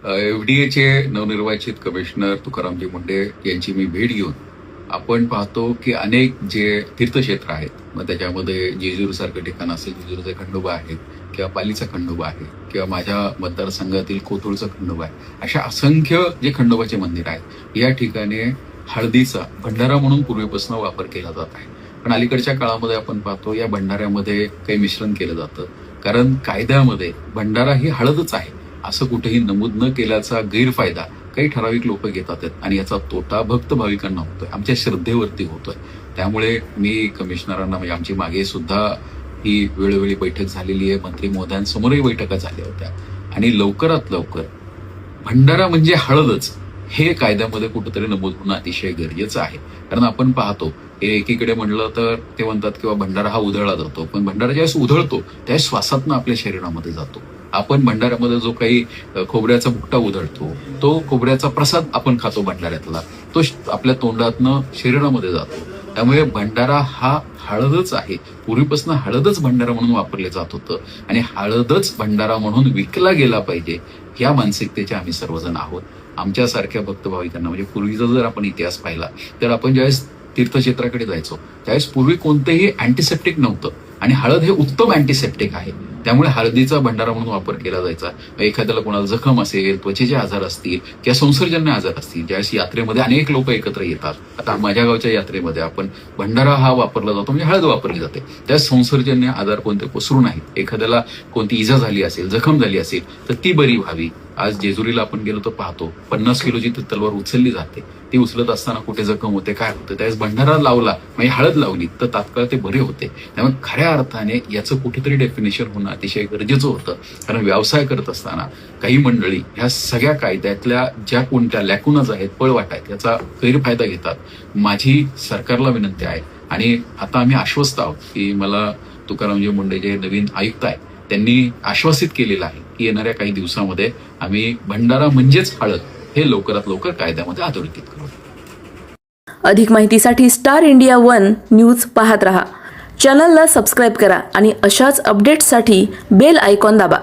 एफडीएचे नवनिर्वाचित कमिशनर तुकारामजी मुंडे यांची मी भेट घेऊन आपण पाहतो की अनेक जे तीर्थक्षेत्र आहेत, मग त्याच्यामध्ये जेजूरसारखं ठिकाण असेल, जेजूरचे खंडोबा आहेत किंवा पालीचा खंडोबा आहे किंवा माझ्या मतदारसंघातील कोथरूडचा खंडोबा आहे, अशा असंख्य जे खंडोबाचे मंदिर आहेत या ठिकाणी हळदीचा भंडारा म्हणून पूर्वीपासून वापर केला जात आहे. पण अलीकडच्या काळामध्ये आपण पाहतो या भंडाऱ्यामध्ये काही मिश्रण केलं जातं, कारण कायद्यामध्ये भंडारा ही हळदच आहे असं कुठेही नमूद न केल्याचा गैरफायदा काही ठराविक लोक घेतात आहेत आणि याचा तोटा भक्त भाविकांना होतोय, आमच्या श्रद्धेवरती होतोय. त्यामुळे मी कमिशनरांना, म्हणजे आमची मागे सुद्धा ही वेळोवेळी बैठक झालेली आहे, मंत्री महोदयांसमोरही बैठका झाल्या होत्या आणि लवकरात लवकर भंडारा म्हणजे हळदच हे कायद्यामध्ये कुठेतरी नमूद होणं अतिशय गरजेचं आहे. कारण आपण पाहतो एकीकडे म्हणलं तर ते म्हणतात किंवा भंडारा हा उधळला जातो, पण भंडारा ज्यावेळेस उधळतो त्यावेळेस श्वासातनं आपल्या शरीरामध्ये जातो. आपण भंडाऱ्यामध्ये जो काही खोबऱ्याचा भुकटा उधळतो तो खोबऱ्याचा प्रसाद आपण खातो भंडाऱ्यातला, तो आपल्या तोंडातनं शरीरामध्ये जातो. त्यामुळे भंडारा हा हळदच आहे, पूर्वीपासून हळदच भंडारा म्हणून वापरले जात होतं आणि हळदच भंडारा म्हणून विकला गेला पाहिजे या मानसिकतेचे आम्ही सर्वजण आहोत. आमच्यासारख्या भक्त भाविकांना, म्हणजे पूर्वीचा जर आपण इतिहास पाहिला तर आपण ज्यावेळेस तीर्थक्षेत्राकडे जायचो त्यावेळेस पूर्वी कोणतेही अँटीसेप्टिक नव्हतं आणि हळद हे उत्तम अँटीसेप्टिक आहे. त्यामुळे हळदीचा भंडारा म्हणून वापर केला जायचा. एखाद्याला कोणाला जखम असेल, त्वचेचे आजार असतील किंवा संसर्जन्य आजार असतील, ज्यावेळेस यात्रेमध्ये अनेक लोक एकत्र येतात. आता माझ्या गावच्या यात्रेमध्ये आपण भंडारा हा वापरला जातो, म्हणजे हळद वापरली जाते. त्यास संसर्जन्य आजार कोणते पसरू नाहीत. एखाद्याला कोणती इजा झाली असेल, जखम झाली असेल तर ती बरी व्हावी. आज जेजुरीला आपण गेलो तर पाहतो 50 किलोची तलवार उचलली जाते, ती उचलत असताना कुठे जखम होते, काय होतं, त्यावेळेस भंडारा लावला म्हणजे हळद लावली तर तात्काळ ते बरे होते. त्यामुळे खऱ्या अर्थाने याचं कुठेतरी डेफिनेशन होणं अतिशय गरजेचं होतं. कारण व्यवसाय करत असताना काही मंडळी ह्या सगळ्या कायद्यातल्या ज्या कोणत्या लॅकुनाज आहेत, पळवाट आहेत, याचा गैरफायदा घेतात. माझी सरकारला विनंती आहे आणि आता आम्ही आश्वस्त आहोत की मला तुकारामजी मुंडे जे नवीन आयुक्त आहेत त्यांनी आश्वासित केलेलं आहे की येणाऱ्या काही दिवसामध्ये आम्ही भंडारा म्हणजेच हळद हे लवकरात लवकर कायद्यामध्ये अधोरेखित करू. अधिक माहितीसाठी स्टार इंडिया 1 न्यूज पाहत रहा. चॅनलला सबस्क्राईब करा आणि अशाच अपडेट्ससाठी बेल आयकॉन दाबा.